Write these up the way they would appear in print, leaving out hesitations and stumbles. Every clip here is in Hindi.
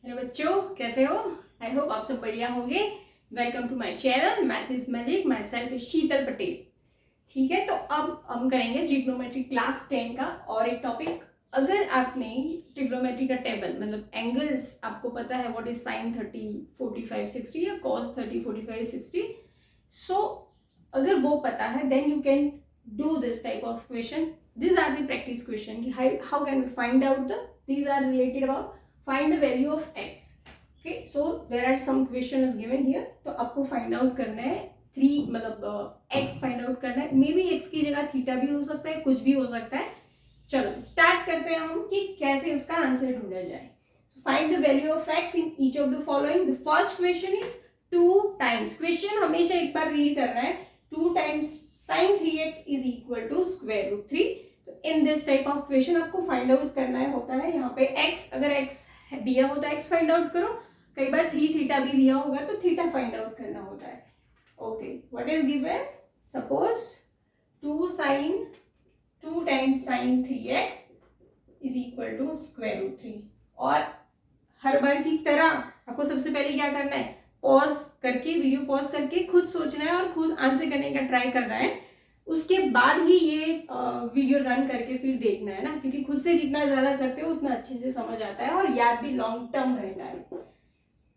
हेलो बच्चों, कैसे हो? आई होप आप सब बढ़िया होंगे। Welcome to my channel math is magic. Myself Sheetal Patel. ठीक है, तो अब हम करेंगे ट्रिग्नोमेट्री क्लास 10 का और एक टॉपिक। अगर आपने ट्रिग्नोमेट्री का टेबल मतलब एंगल्स आपको पता है व्हाट इज साइन 30 45 60 या कॉस 30 45 60, सो अगर वो पता है then you can do this type of question. These are the practice question. How can we find out these are related about find the value of x. Okay, so there are some questions given here. तो आपको find out करना है मतलब x find out करना है. मे बी x की जगह थीटा भी हो सकता है, कुछ भी हो सकता है. चलो स्टार्ट करते हैं हम कि कैसे उसका आंसर ढूंढा जाए. So find the value of x in each of the following. The first question is 2 times. Question हमेशा एक बार रीड करना है. 2 times sin 3x is equal to square root 3. In this type of question आपको फाइंड आउट करना है होता है यहाँ पे x. अगर x दिया होता है x फाइंड आउट करो. कई बार 3 थीटा भी दिया होगा तो थीटा फाइंड आउट करना होता है. Okay, what is given? Suppose 2 times sine 3x is equal to square root 3. और हर बार की तरह आपको सबसे पहले क्या करना है, पॉज करके वीडियो पॉज करके खुद सोचना है और खुद आंसर करने का ट्राई करना है. उसके बाद ही ये वीडियो रन करके फिर देखना है ना, क्योंकि खुद से जितना ज्यादा करते हो उतना अच्छे से समझ आता है और याद भी लॉन्ग टर्म रहता है.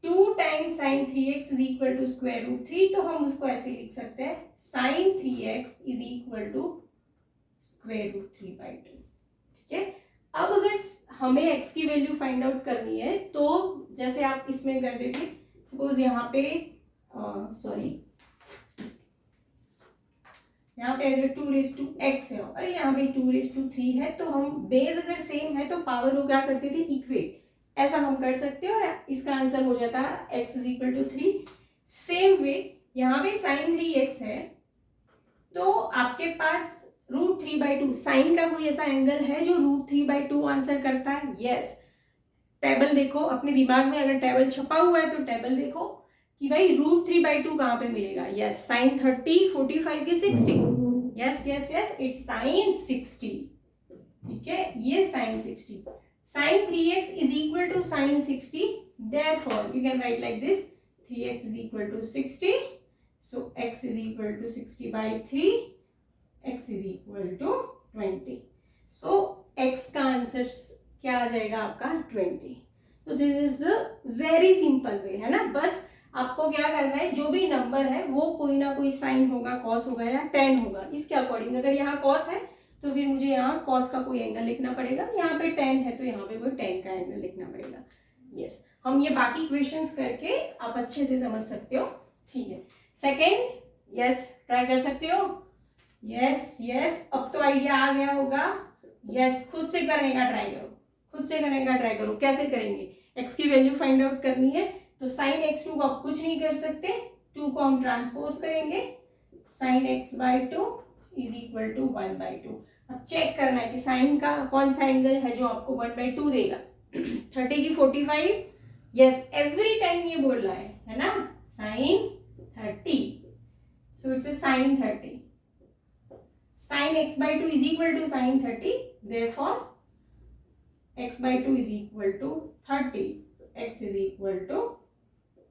2 times sine 3x is equal to square root 3. तो हम उसको ऐसे लिख सकते हैं sine 3x is equal to square root 3/2. ठीक है, अब अगर हमें x की वैल्यू फाइंड आउट करनी है तो जैसे आप इसमें कर देते, सपोज यहाँ पे यहाँ पे अगर 2⁻x है और यहाँ पे 2�3 है, तो हम बेस अगर सेम है तो पावर को क्या करते थे, इक्वेट. ऐसा हम कर सकते हैं और इसका आंसर हो जाता है x is equal to 3. Same way यहाँ पे साइन 3x है तो आपके पास √3/2 साइन का कोई ऐसा एंगल है जो √3/2 आंसर करता है. यस, टेबल देखो अपने दिमाग में, अगर टेबल छपा हुआ है तो टेबल देखो कि भाई √3/2 कहाँ पे मिलेगा. यस, साइन 30 45 के 60. Yes yes yes, it's sine 60. ठीक है, ये sine 60. Sine 3x is equal to sine 60. Therefore you can write like this, 3x is equal to 60. So x is equal to 60/3. x is equal to 20. So x का आंसर क्या आ जाएगा आपका 20. तो this is very simple way है ना. बस आपको क्या करना है, जो भी नंबर है वो कोई ना कोई साइन होगा, कॉस होगा या टेन होगा. इसके अकॉर्डिंग अगर यहाँ कॉस है तो फिर मुझे यहाँ कॉस का कोई एंगल लिखना पड़ेगा. यहाँ पे टेन है तो यहाँ पे कोई टेन का एंगल लिखना पड़ेगा. यस, हम ये बाकी क्वेश्चंस करके आप अच्छे से समझ सकते हो. ठीक है, सेकेंड. यस, ट्राई कर सकते हो. यस यस, अब तो आइडिया आ गया होगा. यस, खुद से करने का ट्राई करो, खुद से करने का ट्राई करो. कैसे करेंगे, x की वैल्यू फाइंड आउट करनी है तो साइन x2 को आप कुछ नहीं कर सकते, 2 को हम ट्रांसपोज करेंगे. Sine x/2 is equal to 1/2. अब चेक करना है कि साइन का कौन सा एंगल है जो आपको 1/2 देगा. 30 की 45. यस, एवरी टाइम ये बोल रहा है ना, sine 30. So it's sine 30. Sine x/2 is equal to sine 30. Therefore x/2 is equal to 30. x is equal to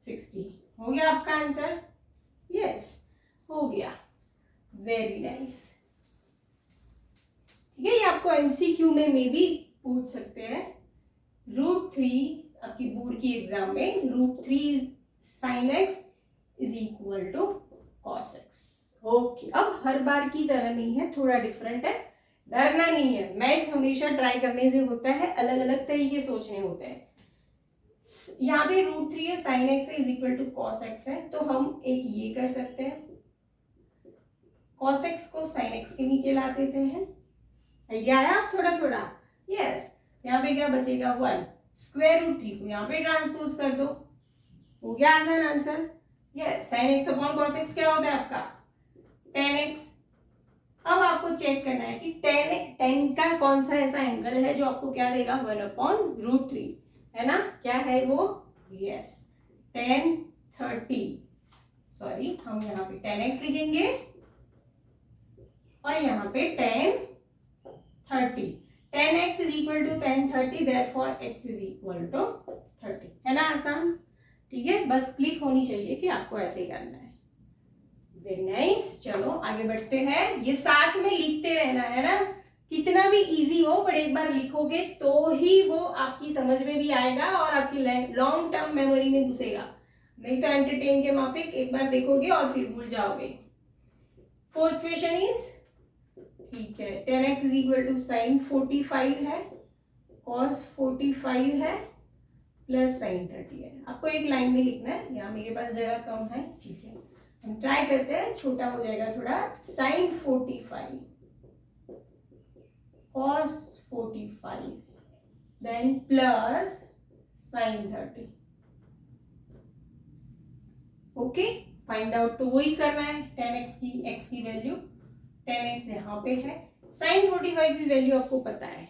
60. हो गया आपका आंसर. यस, हो गया. Very nice. ठीक है, ये आपको एमसीक्यू में मे भी पूछ सकते हैं. √3 आपकी बोर्ड की एग्जाम में √3 sine x is equal to cos x. Okay, अब हर बार की तरह नहीं है, थोड़ा डिफरेंट है. डरना नहीं है, मैथ्स हमेशा ट्राई करने से होता है, अलग अलग तरीके सोचने होते हैं. यहाँ पे √3 है, साइन x है, is equal to cos x है. तो हम एक ये कर सकते हैं, कॉस x को साइन x के नीचे ला देते हैं. आइडिया आया आप थोड़ा थोड़ा. यस, यहाँ पे क्या बचेगा 1. स्क्वायर √3 को यहाँ पे ट्रांसपोज कर दो, हो गया आसान answer. Yes, sine x upon cos x क्या होता है आपका 10x. अब आपको चेक करना है कि 10 का कौन सा ऐसा एंगल है जो आपको क्या देगा 1/√3 है ना. क्या है वो? Yes, tan 30. सॉरी, हम यहाँ पे tan x लिखेंगे और यहाँ पे tan 30. tan x is equal to tan 30. Therefore x is equal to 30 है ना आसान। ठीक है, बस क्लिक होनी चाहिए कि आपको ऐसे ही करना है। Very nice. चलो आगे बढ़ते हैं। ये साथ में लिखते रहना है ना, कितना भी इजी हो पर एक बार लिखोगे तो ही वो आपकी समझ में भी आएगा और आपकी लॉन्ग टर्म मेमोरी में घुसेगा, नहीं तो एंटरटेन के माफिक एक बार देखोगे और फिर भूल जाओगे। फोर्थ क्वेश्चन इज, ठीक है, 10x is equal to sign 45 है, कॉस 45 है, प्लस साइन 30 है। आपको एक लाइन में लिखना है, यहाँ मेरे पास जगह कम है। ठीक है, हम ट्राई करते हैं, छोटा हो जाएगा थोड़ा। Sine 45 cos 45 then plus sin 30। Okay, find out तो वही करना है, 10x की x की वैल्यू 10x यहाँ पे है, sin 45 की वैल्यू आपको पता है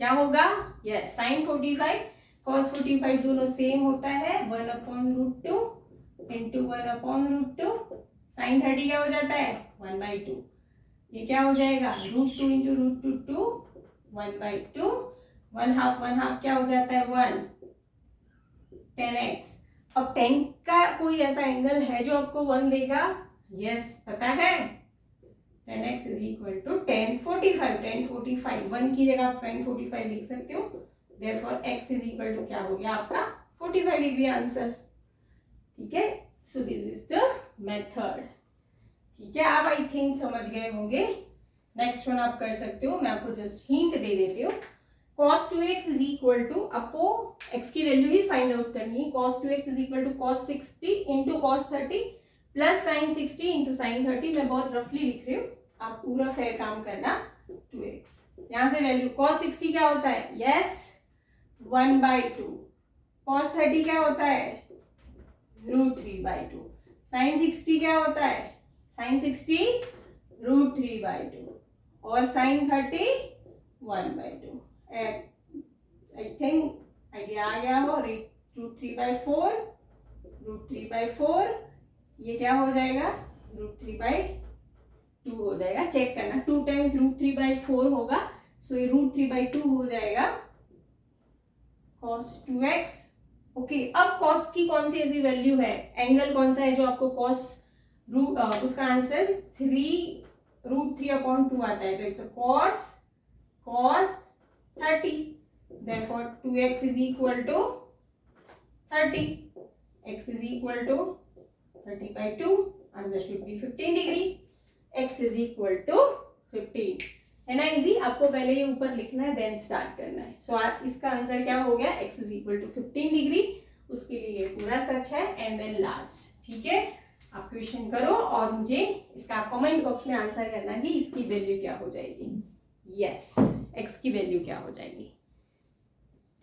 क्या होगा। यस, sin 45 cos 45 दोनों सेम होता है, 1/√2 इंटू 1/√2। sin 30 क्या हो जाता है 1/2। ये क्या हो जाएगा √2 इंटू √2 1/2। 1/2 क्या हो जाता है 1। 10x। अब 10 का कोई ऐसा एंगल है जो आपको 1 देगा। यस, पता है 10x इज इक्वल टू 1045। 1045 1 की जगह आप 1045 लिख सकते हो। Therefore x is equal to क्या हो गया आपका 45 डिग्री आंसर। ठीक है, so this is the method. ठीक है, आप आई थिंक समझ गए होंगे। नेक्स्ट वन आप कर सकते हो, मैं आपको जस्ट हिंट दे देती हूँ। cos 2x is equal to, आपको x की वैल्यू ही फाइंड आउट करनी है। cos 2x is equal to cos 60 into cos 30 plus sin 60 into sin 30। मैं बहुत रफली लिख रही हूँ, आप पूरा फेयर काम करना। 2x यहाँ से वैल्यू cos 60 क्या होता है, यस 1/2। cos 30 क्या होता है √3/2। sin 60 क्या होता है sin 60 √3/2 और sin 30 1/2। आई थिंक आइडिया आ गया हो। √3/4 √3/4 ये क्या हो जाएगा √3/2 हो जाएगा। चेक करना, 2 टाइम्स √3/4 होगा, सो ये √3/2 हो जाएगा cos 2x। ओके, अब cos की कौन सी ऐसी वैल्यू है, एंगल कौन सा है जो आपको cos उसका आंसर 3√3/2 आता है, तो it's cos 30। therefore 2x is equal to 30। x is equal to 30/2, answer should be 15 degree. x is equal to 15 है ना, इजी। आपको पहले ये ऊपर लिखना है देन स्टार्ट करना है। सो इसका आंसर क्या हो गया, x is equal to 15 degree. उसके लिए ये पूरा सच है एंड देन लास्ट। ठीक है, आप क्वेश्चन करो और मुझे इसका कमेंट बॉक्स में आंसर करना है कि इसकी वैल्यू क्या हो जाएगी। यस, x की वैल्यू क्या हो जाएगी।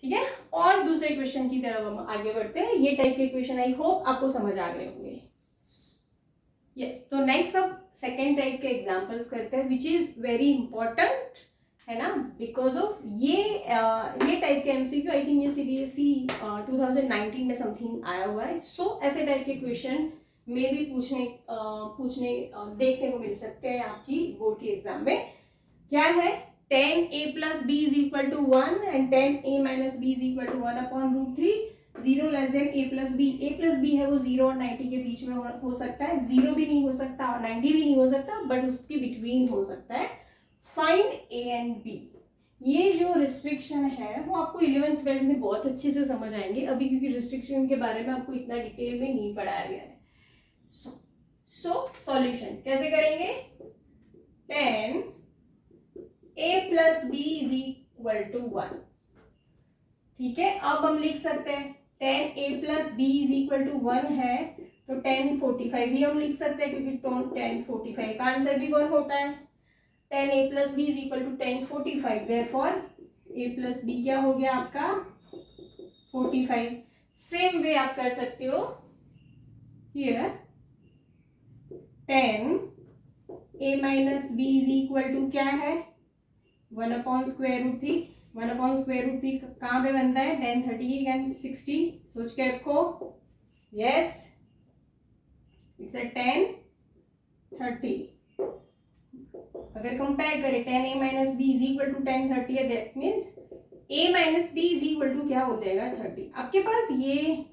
ठीक है, और दूसरे क्वेश्चन की तरफ हम आगे बढ़ते हैं। ये टाइप के क्वेश्चन आई होप आपको समझ आ गए होंगे। यस, तो नेक्स्ट अब सेकेंड टाइप के एग्जांपल्स करते हैं विच इज वेरी इंपॉर्टेंट है ना, बिकॉज ऑफ ये टाइप के एमसीक्यू आई थिंक ये CBSE 2019 में समथिंग आया हुआ है। सो ऐसे टाइप के क्वेश्चन में भी पूछने देखने को मिल सकते हैं आपकी बोर्ड के एग्जाम में। क्या है 10a plus b is equal to 1 and 10a minus b is equal to 1/√3। 0 less than a plus b। a plus b है वो 0 और 90 के बीच में हो सकता है, 0 भी नहीं हो सकता और 90 भी नहीं हो सकता, बट उसके बिटवीन हो सकता है। Find a and b। ये जो रिस्ट्रिक्शन है वो आपको 11th 12th में बहुत अच्छे से समझ आएंगे अभी, क्योंकि रिस्ट्रिक्शन के बारे में आपको इतना डिटेल में नहीं पढ़ाया गया है। सो सॉल्यूशन कैसे करेंगे, 10a plus b is equal to 1। ठीक है, अब हम लिख सकते हैं 10a plus b is equal to 1 है तो 1045 भी हम लिख सकते हैं, क्योंकि 1045 का आंसर भी 1 होता है। 10a plus b is equal to 1045, therefore a plus b क्या हो गया आपका 45। सेम वे आप कर सकते हो here 10a minus b is equal to क्या है 1/√3। 1/√3 कहाँ पे बनता है 10 30 अगेंस्ट 60, सोच के रखो। Yes, it's a 10 30। अगर कंपेयर करें 10a minus b is equal to 10 30 है, that means a minus b is equal to क्या हो जाएगा 30। आपके पास ये,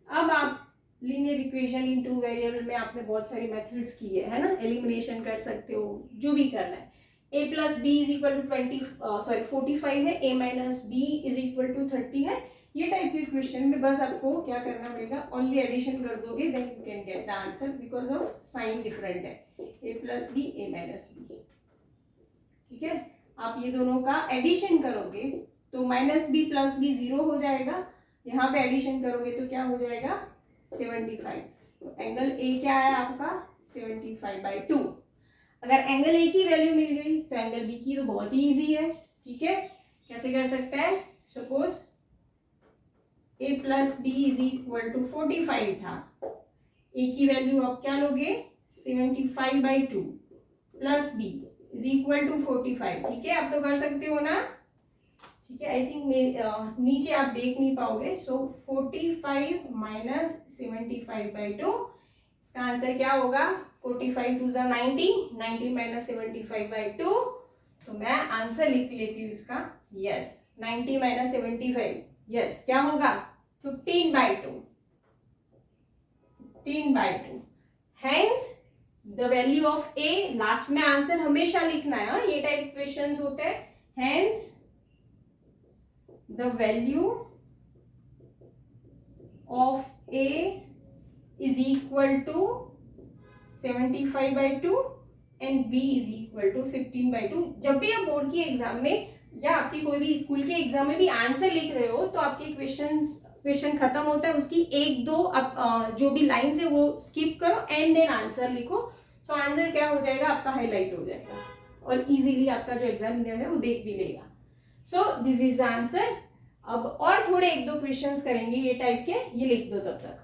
अब आप linear equation in two variable में आपने बहुत सारे मेथड्स किए है ना, एलिमिनेशन कर सकते हो, जो भी करना है। a plus b is equal to 45 है, a minus b is equal to 30 है। ये टाइप के क्वेश्चन में बस आपको क्या करना पड़ेगा, ओनली एडिशन कर दोगे, then you can get the answer because of sign different है, a plus B a minus b. ठीक है, आप ये दोनों का एडिशन करोगे तो माइनस बी प्लस बी 0 हो जाएगा, यहाँ पे एडिशन करोगे तो क्या हो जाएगा 75। तो एंगल ए क्या है आपका 75/2। अगर एंगल ए की वैल्यू मिल गई तो एंगल बी की तो बहुत ही ईजी है। ठीक है, कैसे कर सकते हैं, suppose a plus b is equal to 45 था, a की वैल्यू आप क्या लोगे 75/2 plus b is equal to 45। ठीक है, आप तो कर सकते हो ना। ठीक है, आई थिंक नीचे आप देख नहीं पाओगे, सो 45 माइनस 75/2, इसका आंसर क्या होगा 45 2 ज़ा 90, 90 माइनस 75/2, तो मैं आंसर लिख लेती हूँ इसका, यस 90 माइनस 75, यस क्या होगा 15/2, 15/2। Hence the value of a, last में आंसर हमेशा लिखना है, ये टाइप क्वेश्चंस होते हैं। Hence the value of a is equal to 75/2 and b is equal to 15/2। जब भी आप बोर्ड की एग्जाम में या आपकी कोई भी स्कूल के एग्जाम में भी आंसर लिख रहे हो तो आपके क्वेश्चन खत्म होता है, उसकी एक दो आप जो भी लाइन्स है वो स्किप करो एंड देन आंसर लिखो। सो आंसर क्या हो जाएगा आपका, हाईलाइट हो जाएगा और इजीली आपका जो एग्जामिनर है वो देख भी लेगा। सो दिस इज द आंसर। अब और थोड़े एक दो क्वेश्चंस करेंगे ये टाइप के, ये लिख दो तब तक।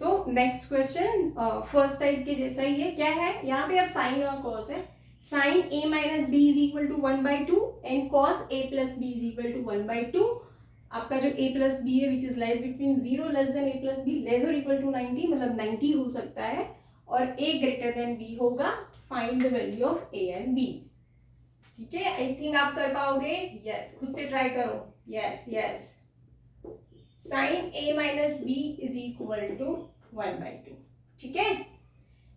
तो नेक्स्ट क्वेश्चन फर्स्ट टाइप के जैसा ही है, क्या है यहाँ पे अब साइन और कॉस है। Sine a minus b is equal to 1/2 and cos a plus b is equal to 1/2। आपका जो a प्लस बी है which is lies between 0 less than a plus b less और इक्वल टू 90, मतलब 90 हो सकता है, और a ग्रेटर देन b होगा। Find the value of a and b। ठीक है, आई थिंक आप कर पाओगे, यस खुद से ट्राई करो, yes yes. Sine a minus b is equal to 1/2। ठीक है,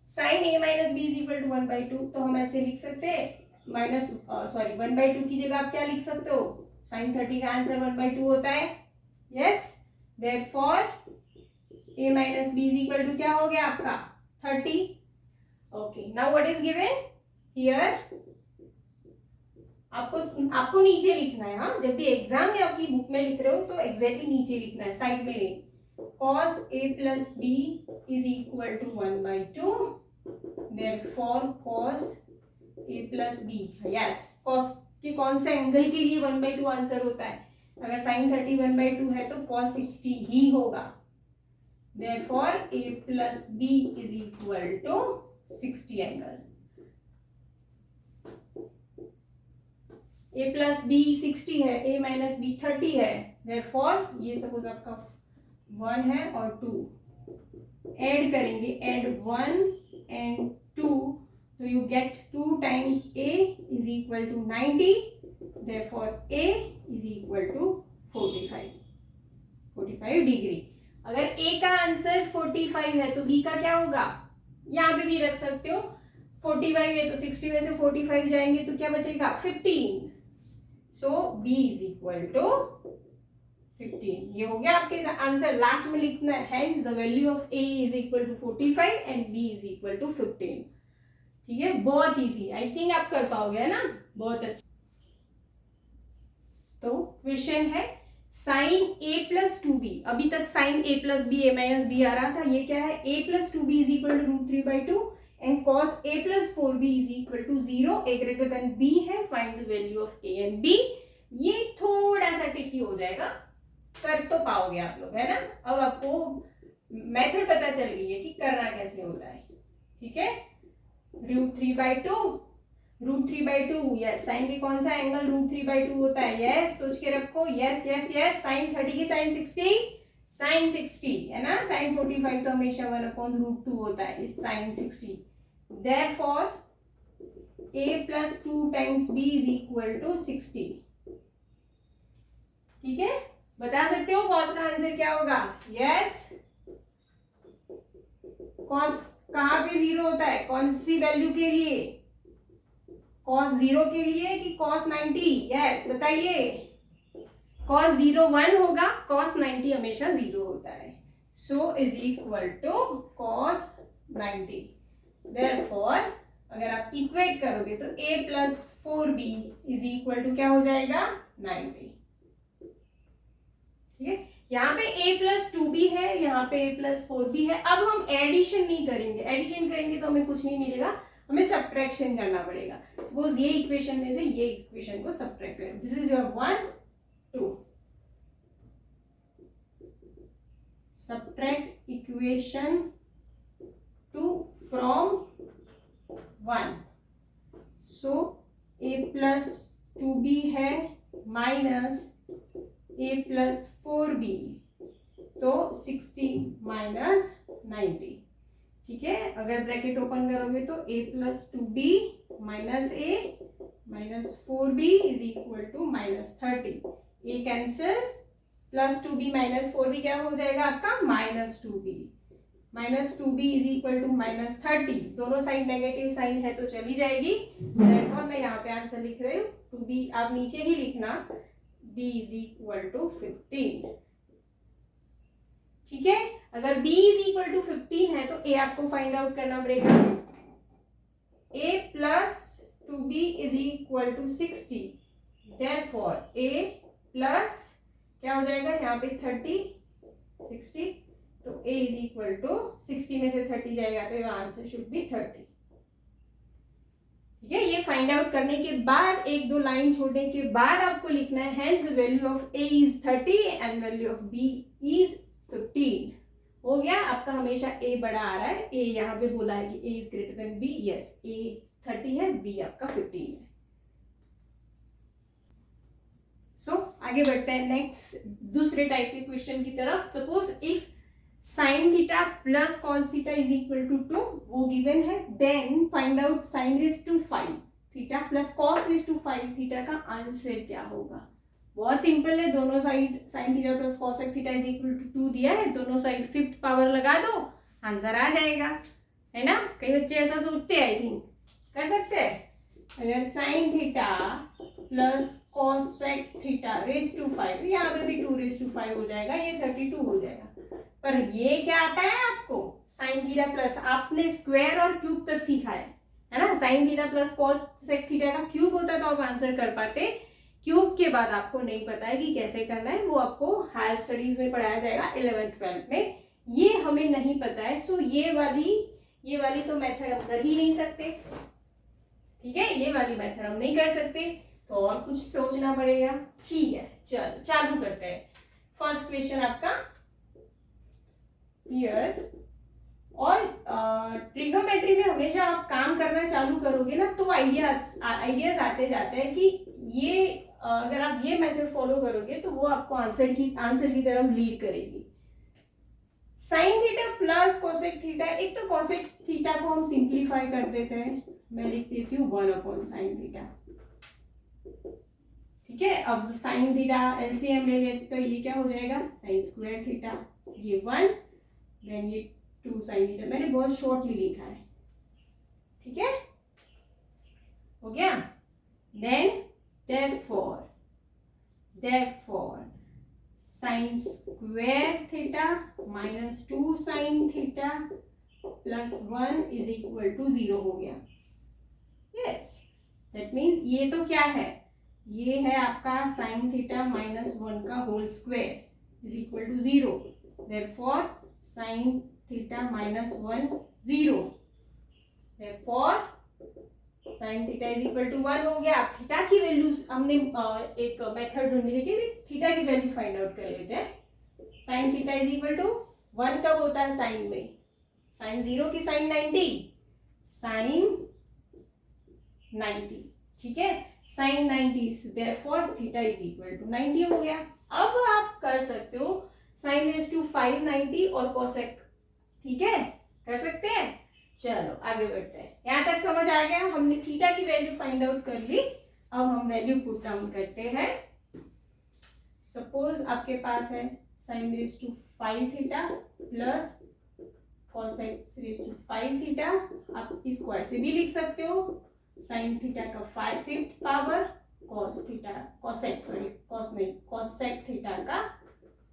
sine a minus b is equal to 1/2, तो हम ऐसे लिख सकते हैं, 1/2 की जगह आप क्या लिख सकते हो, साइन 30 का आंसर 1/2 होता है। Yes, therefore a minus b is equal to क्या हो गया आपका 30। Okay, now what is given here, आपको नीचे लिखना है। हाँ, जब भी एग्जाम में आपकी बुक में लिख रहे हो तो एग्जैक्टली नीचे लिखना है, साइड में नहीं। cos a plus b is equal to 1/2, therefore cos a plus b, yes cos के कौन से एंगल के लिए 1/2 आंसर होता है, अगर sin 30 1/2 है तो cos 60 ही होगा। therefore a plus b is equal to 60 angle. a plus b 60 है, a माइनस बी 30 है, therefore ये सपोज आपका 1 है और 2 ऐड करेंगे, ऐड 1 एंड 2, तो you get 2 times a is equal to 90, therefore a is equal to 45 degree. अगर a का आंसर 45 है तो b का क्या होगा, यहाँ पे भी रख सकते हो, 45 है तो 60 में से 45 जाएंगे तो क्या बचेगा 15, सो b इज इक्वल टू 15। ये हो गया आपके आंसर, लास्ट में लिखना है hence the value of a is equal to 45 and b is equal to 15। ठीक है, बहुत इजी, आई थिंक आप कर पाओगे, है ना, बहुत अच्छा। तो क्वेश्चन है साइन a प्लस 2b, अभी तक sine a plus B a minus B आ रहा था, ये क्या है a plus 2b is equal to √3/2 and cos a plus 4b is equal to 0, a greater than b है, find the value of a and b। ये थोड़ा सा ट्रिकी हो जाएगा, कर तो पाओगे आप लोग, है ना। अब आपको मेथड पता चल गई है कि करना कैसे होता है। ठीक है, √3/2, यस साइन भी कौन सा एंगल √3/2 होता है, यस सोच के रखो, यस यस यस। साइन 30 की साइन 60 है ना, साइन 45 तो हमेशा 1/√2 होता है, it's sine 60। Therefore a plus 2 times b is equal to 60, ठीक है, बता सकते हो कॉस का आंसर क्या होगा? यस, कॉस कहाँ पे जीरो होता है, कौन सी वैल्यू के लिए? कॉस 0 के लिए कि कॉस 90? यस, बताइए। कॉस 0 1 होगा, कॉस 90 हमेशा 0 होता है। So is equal to cos 90। Therefore अगर आप इक्वेट करोगे तो a plus 4b is equal to क्या हो जाएगा? 90। ठीक है, यहाँ पे a प्लस 2b है, यहाँ पे a प्लस 4b है। अब हम एडिशन नहीं करेंगे, एडिशन करेंगे तो हमें कुछ नहीं मिलेगा, हमें सब्ट्रैक्शन करना पड़ेगा। सपोज ये इक्वेशन में से ये इक्वेशन को सब्ट्रैक्ट करें, this is your 1 2, subtract equation 2 from 1। So a plus 2b है माइनस a प्लस 4b, तो 60 माइनस 90। ठीक है, अगर ब्रैकेट ओपन करोगे तो a plus 2b minus a minus 4b is equal to minus 30। a cancel, plus 2b minus 4b क्या हो जाएगा आपका? Minus 2b। Minus 2b is equal to minus 30। दोनों साइड नेगेटिव साइन है तो चली जाएगी। therefore मैं यहाँ पे आंसर लिख रही हूँ 2b, आप नीचे ही लिखना b इज इक्वल टू 15। ठीक है, अगर b इज इक्वल टू 15 है तो a आपको फाइंड आउट करना पड़ेगा। a plus 2b is equal to 60। Therefore a plus क्या हो जाएगा यहाँ पे 30 60, तो a इज इक्वल टू 60 में से 30 जाएगा तो योर आंसर शुड बी 30। ठीक है, ये फाइंड आउट करने के बाद एक दो लाइन छोड़ने के बाद आपको लिखना है hence the value of a is 30 and value of b is 15। हो गया आपका, हमेशा a बड़ा आ रहा है, a यहाँ पे बोला है कि a is greater than b। Yes, a 30 है, b आपका 15 है। सो आगे बढ़ते हैं नेक्स्ट दूसरे टाइप के क्वेश्चन की तरफ। Suppose if sine theta plus cos theta is equal to 2, वो गिवन है, then find out sine raise to 5 theta plus cos raise to 5 theta का आंसर क्या होगा। बहुत सिंपल है, दोनों side sine theta plus cos theta is equal to 2 दिया है, दोनों साइड 5th पावर लगा दो, आंसर आ जाएगा, है ना। कई बच्चे ऐसा सोचते हैं, आई थिंक कर सकते हैं। अगर sine theta plus cosec theta raise to 5, यहाँ पे भी 2 रेज टू 5 हो जाएगा, ये 32 हो जाएगा। पर ये क्या आता है आपको, साइन थीटा प्लस, आपने स्क्वायर और क्यूब तक सीखा है ना। Sign theta plus cosec theta का क्यूब होता तो आप आंसर कर पाते, क्यूब के बाद आपको नहीं पता है कि कैसे करना है, वो आपको हायर स्टडीज में पढ़ाया जाएगा 11th 12th में, ये हमें नहीं पता है। सो ये वाली तो मेथड हम कर ही नहीं सकते। ठीक है, ये वाली मेथड हम नहीं कर सकते, तो और कुछ सोचना पड़ेगा। ठीक है, चलो चालू करते हैं। फर्स्ट क्वेश्चन आपका हियर, और ट्रिग्नोमेट्री में हमेशा आप काम करना चालू करोगे ना तो आइडियाज आते जाते हैं कि ये अगर आप ये मेथड फॉलो करोगे तो वो आपको आंसर की तरफ लीड करेगी। Sign theta plus cosec theta, एक तो कोसेक थीटा को हम सिंप्लीफाई कर देते हैं, मैं लिख देती हूँ 1/sin थीटा। ठीक है, अब साइन थीटा एलसीएम ले लेते तो ये क्या हो जाएगा, साइन स्क्वायर थीटा, ये 1 देन ये 2 साइन थीटा, मैंने बहुत शॉर्टली लिखा है। ठीक है, हो गया। Then therefore sine square theta minus 2 sine theta plus 1 is equal to 0 हो गया। यस, दैट मीन्स ये तो क्या है, ये है आपका साइन थीटा माइनस 1 का whole square is equal to 0। therefore sine theta minus 1 0, therefore sine theta is equal to 1 हो गया। थीटा की वैल्यू हमने एक मेथड ढूंढ ली कि थीटा की वैल्यू फाइंड आउट कर लेते हैं। Sine theta is equal to 1 कब होता है साइन में, साइन 0 की साइन 90, साइन 90। ठीक है, sine 90, therefore theta is equal to 90 हो गया। अब आप कर सकते हो साइन रेज टू 590 और कोसेक। ठीक है, कर सकते हैं। चलो आगे बढ़ते हैं, यहाँ तक समझ आ गया, हमने थीटा की वैल्यू फाइंड आउट कर ली। अब हम वैल्यू पुट डाउन करते हैं। सपोज आपके पास है sine raise to 5 theta plus cos x raise to 5 theta, आप इसको ऐसे भी लिख सकते हो साइन थीटा का 5th power cos theta cosec theta का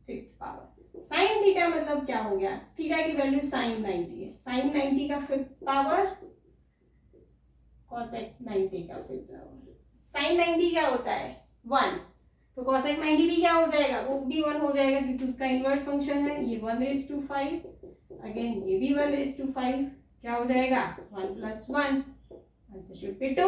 5th पावर। साइन थीटा मतलब क्या हो गया, थीटा की वैल्यू साइन 90 है, साइन 90 का 5th पावर कॉसेक 90 का 5th पावर। साइन 90 क्या होता है 1, तो कॉसेक 90 भी क्या हो जाएगा, वो भी 1 हो जाएगा क्योंकि उसका इनवर्स फंक्शन है। ये 1/5, अगेन ये भी 1/5, क्या हो जाएगा 1 + 1, आंसर शुड बी 2।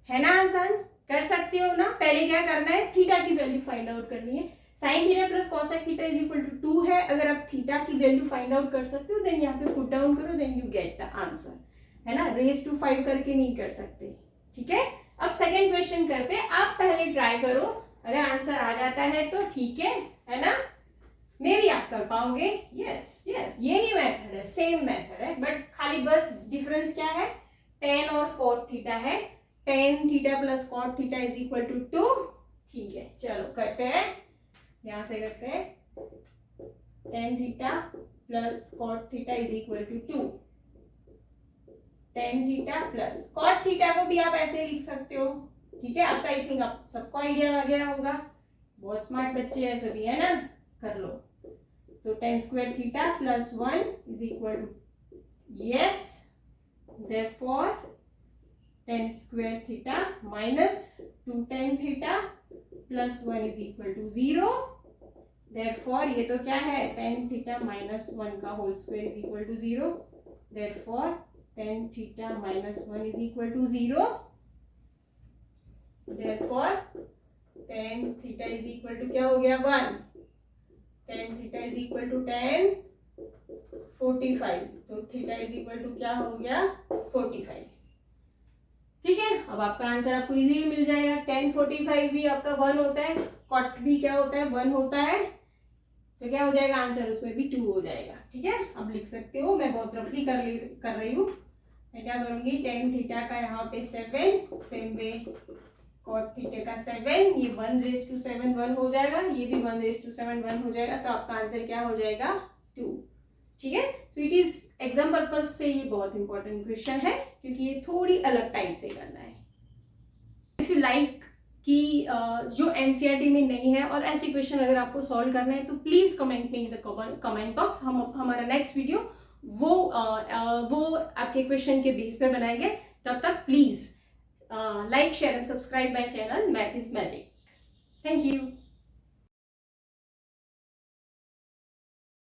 है ना आंसर, कर सकती हो ना। पहले क्या करना है, थीटा की वैल्यू फाइंड आउट करनी है। Sine theta plus cosec theta is equal to 2 है। अगर आप थीटा की वैल्यू फाइंड आउट कर सकते हो देन यहाँ पे पुट डाउन करो, then you get the answer, है ना। रेज टू 5 करके नहीं कर सकते, ठीक है। अब सेकेंड क्वेश्चन करते हैं, आप पहले ट्राई करो, अगर आंसर आ जाता है तो ठीक है ना, मे भी आप कर पाओगे। यस यही मेथड है, सेम मेथड है, बट खाली बस डिफरेंस क्या है, tan और cot थीटा है। tan theta plus cot theta is equal to 2, ठीक है। चलो करते हैं, यहां से करते हैं, tan theta plus cot theta is equal to 2, tan theta plus cot theta को भी आप ऐसे लिख सकते हो, ठीक है। अब तो आई थिंक आप सबको आइडिया आ गया होगा, बहुत स्मार्ट बच्चे हैं सभी, है ना, कर लो। तो tan square theta plus 1 is equal to, yes, therefore tan square theta minus 2 tan theta plus 1 is equal to 0, therefore ये तो क्या है, tan थीटा माइनस 1 का whole square is equal to 0, therefore tan theta minus 1 is equal to 0, therefore tan theta is equal to क्या हो गया 1, tan theta is equal to tan 45, तो थीटा इज इक्वल टू क्या हो गया 45, ठीक है। अब आपका आंसर आपको इजीली मिल जाएगा। tan 45 भी आपका 1 होता है, cot भी क्या होता है 1 होता है, तो क्या हो जाएगा आंसर, उसमें भी 2 हो जाएगा, ठीक है। अब लिख सकते हो, मैं बहुत रफली कर रही हूँ। मैं क्या करूंगी, tan थीटा का यहाँ पे 7, सेम वे cot थीटा का 7, ये 1/7 1 हो जाएगा, ये भी 1/7 1 हो जाएगा, तो आपका आंसर क्या हो जाएगा 2, ठीक है। So it is exam purpose से ये बहुत इंपॉर्टेंट क्वेश्चन है क्योंकि ये थोड़ी अलग टाइप से करना है। इफ यू लाइक कि जो एनसीईआरटी में नहीं है और ऐसे क्वेश्चन अगर आपको सॉल्व करना है तो प्लीज कमेंट में इन द कमेंट बॉक्स। हम हमारा नेक्स्ट वीडियो वो आपके क्वेश्चन के बेस पर बनाएंगे। तब तक please like, share and subscribe my channel Math is Magic. Thank you.